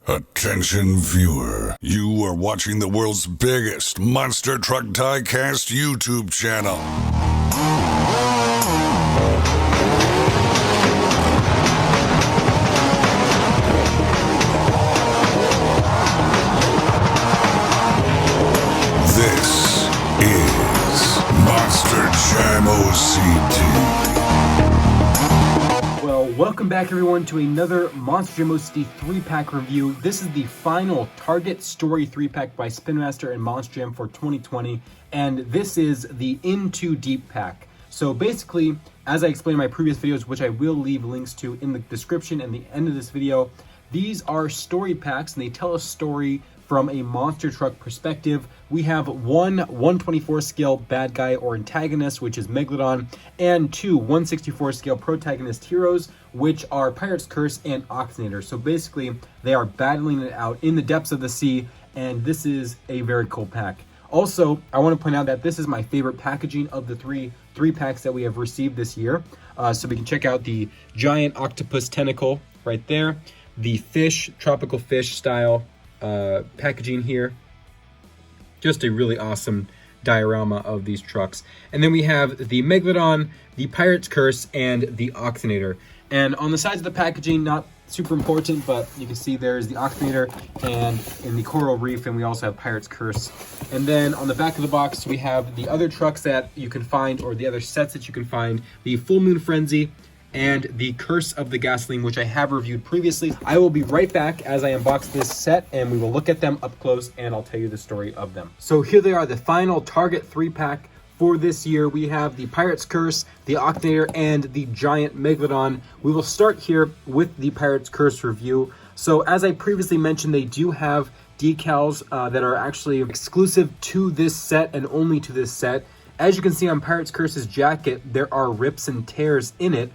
Attention viewer, you are watching the world's biggest monster truck diecast YouTube channel. This is Monster Jam OCD. Well, welcome back everyone to another Monster Jam OCD 3-pack review. This is the final Target Story 3-pack by Spin Master and Monster Jam for 2020, and this is the Into Deep pack. So basically, as I explained in my previous videos, which I will leave links to in the description and the end of this video, these are story packs and they tell a story from a monster truck perspective. We have one 124 scale bad guy or antagonist, which is Megalodon, and two 164 scale protagonist heroes, which are Pirate's Curse and Octane Er. So basically, they are battling it out in the depths of the sea, and this is a very cool pack. Also, I want to point out that this is my favorite packaging of the three packs that we have received this year. So we can check out the giant octopus tentacle right there, the fish, tropical fish style packaging here. Just a really awesome diorama of these trucks. And then we have the Megalodon, the Pirate's Curse, and the Octane Er. And on the sides of the packaging, not super important, but you can see there's the Octane Er and in the coral reef, and we also have Pirate's Curse. And then on the back of the box, we have the other trucks that you can find, or the other sets that you can find, the Full Moon Frenzy, and the Curse of the Gasoline, which I have reviewed previously. I will be right back as I unbox this set, and we will look at them up close, and I'll tell you the story of them. So here they are, the final Target 3-pack for this year. We have the Pirate's Curse, the Octane Er, and the giant Megalodon. We will start here with the Pirate's Curse review. So as I previously mentioned, they do have decals that are actually exclusive to this set and only to this set. As you can see on Pirate's Curse's jacket, there are rips and tears in it,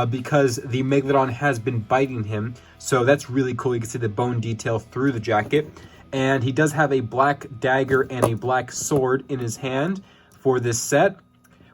because the Megalodon has been biting him. So that's really cool. You can see the bone detail through the jacket. And he does have a black dagger and a black sword in his hand for this set.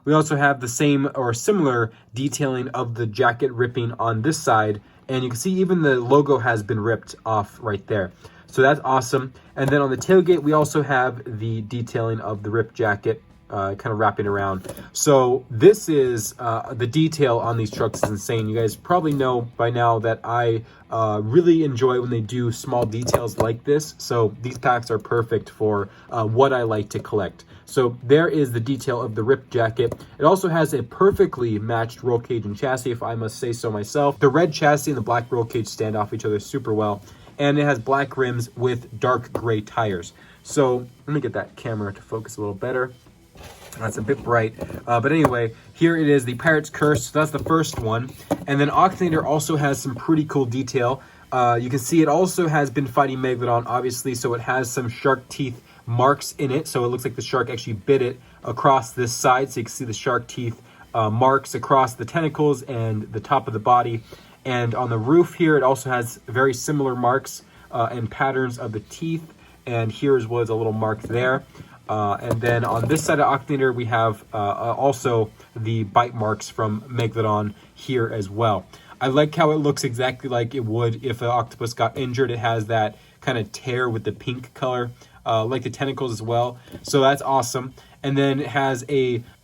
We also have the same or similar detailing of the jacket ripping on this side. And you can see even the logo has been ripped off right there. So that's awesome. And then on the tailgate, we also have the detailing of the ripped jacket kind of wrapping around. So this is the detail on these trucks is insane. You guys probably know by now that I really enjoy when they do small details like this. So these packs are perfect for what I like to collect. So there is the detail of the ripped jacket. It also has a perfectly matched roll cage and chassis, if I must say so myself. The red chassis and the black roll cage stand off each other super well. And it has black rims with dark gray tires. So let me get that camera to focus a little better. That's a bit bright, but anyway, here it is, the Pirate's Curse. So that's the first one. And then Octane Er also has some pretty cool detail. You can see it also has been fighting Megalodon, obviously, so it has some shark teeth marks in it. So it looks like the shark actually bit it across this side. So you can see the shark teeth marks across the tentacles and the top of the body. And on the roof here, it also has very similar marks and patterns of the teeth. And here as well as a little mark there. And then on this side of Octane Er, we have also the bite marks from Megalodon here as well. I like how it looks exactly like it would if an octopus got injured. It has that kind of tear with the pink color, like the tentacles as well. So that's awesome. And then it has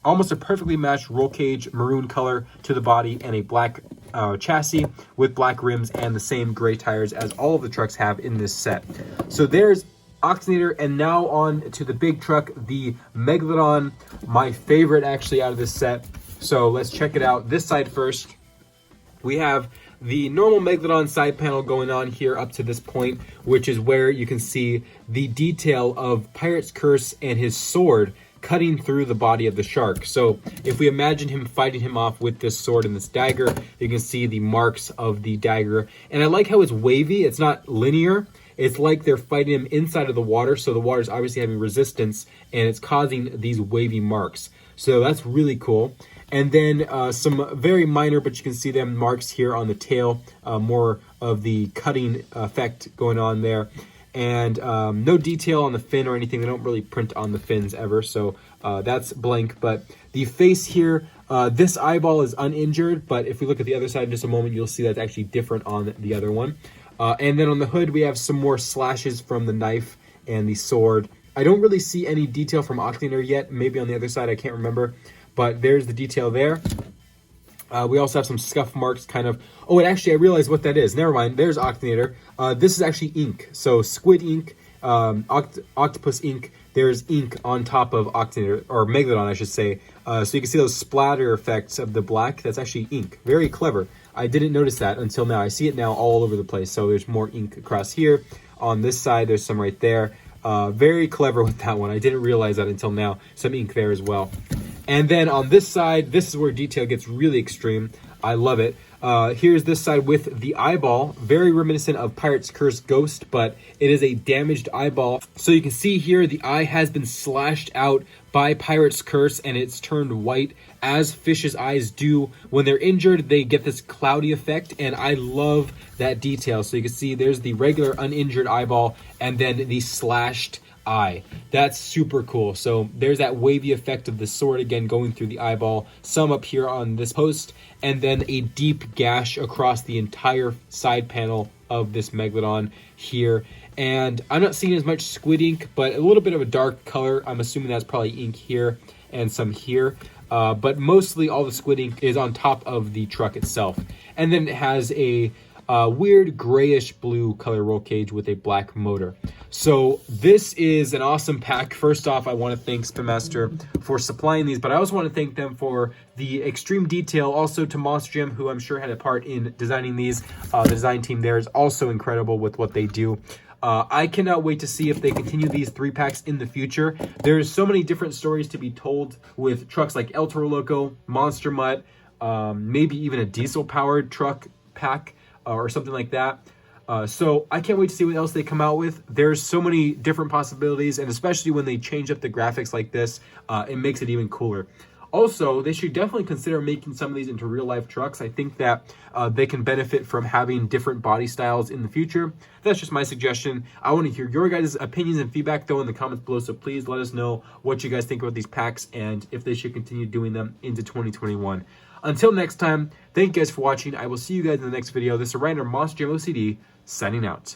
almost a perfectly matched roll cage maroon color to the body and a black chassis with black rims and the same gray tires as all of the trucks have in this set. So there's Octane Er, and now on to the big truck, the Megalodon, my favorite actually out of this set. So let's check it out. This side first, we have the normal Megalodon side panel going on here up to this point, which is where you can see the detail of Pirate's Curse and his sword cutting through the body of the shark. So if we imagine him fighting him off with this sword and this dagger, you can see the marks of the dagger. And I like how it's wavy. It's not linear. It's like they're fighting him inside of the water, so the water is obviously having resistance, and it's causing these wavy marks. So that's really cool. And then some very minor, but you can see them marks here on the tail, more of the cutting effect going on there. And no detail on the fin or anything. They don't really print on the fins ever, so that's blank. But the face here, this eyeball is uninjured, but if we look at the other side in just a moment, you'll see that's actually different on the other one. And then on the hood, we have some more slashes from the knife and the sword. I don't really see any detail from Octane Er yet. Maybe on the other side, I can't remember. But there's the detail there. We also have some scuff marks, kind of. Oh, and actually, I realized what that is. Never mind. There's Octane Er. This is actually ink. So squid ink, octopus ink. There's ink on top of Octane Er, or Megalodon, I should say. So you can see those splatter effects of the black. That's actually ink. Very clever. I didn't notice that until now. I see it now all over the place. So there's more ink across here. On this side, there's some right there. Very clever with that one. I didn't realize that until now. Some ink there as well. And then on this side, this is where detail gets really extreme. I love it. Here's this side with the eyeball, very reminiscent of Pirate's Curse Ghost, but it is a damaged eyeball. So you can see here the eye has been slashed out by Pirate's Curse and it's turned white, as fish's eyes do. When they're injured, they get this cloudy effect, and I love that detail. So you can see there's the regular uninjured eyeball and then the slashed eye. That's super cool. So there's that wavy effect of the sword again going through the eyeball, some up here on this post, and then a deep gash across the entire side panel of this Megalodon here. And I'm not seeing as much squid ink, but a little bit of a dark color. I'm assuming that's probably ink here and some here. But mostly all the squid ink is on top of the truck itself. And then it has a weird grayish blue color roll cage with a black motor. So this is an awesome pack. First off, I want to thank Spin Master for supplying these, but I also want to thank them for the extreme detail. Also to Monster Jam, who I'm sure had a part in designing these. The design team there is also incredible with what they do. I cannot wait to see if they continue these 3-packs in the future. There's so many different stories to be told with trucks like El Toro Loco, Monster Mutt, maybe even a diesel-powered truck pack or something like that. So I can't wait to see what else they come out with. There's so many different possibilities, and especially when they change up the graphics like this, it makes it even cooler. Also, they should definitely consider making some of these into real-life trucks. I think that they can benefit from having different body styles in the future. That's just my suggestion. I want to hear your guys' opinions and feedback, though, in the comments below, so please let us know what you guys think about these packs and if they should continue doing them into 2021. Until next time, thank you guys for watching. I will see you guys in the next video. This is Ryan, Monster Jam OCD, signing out.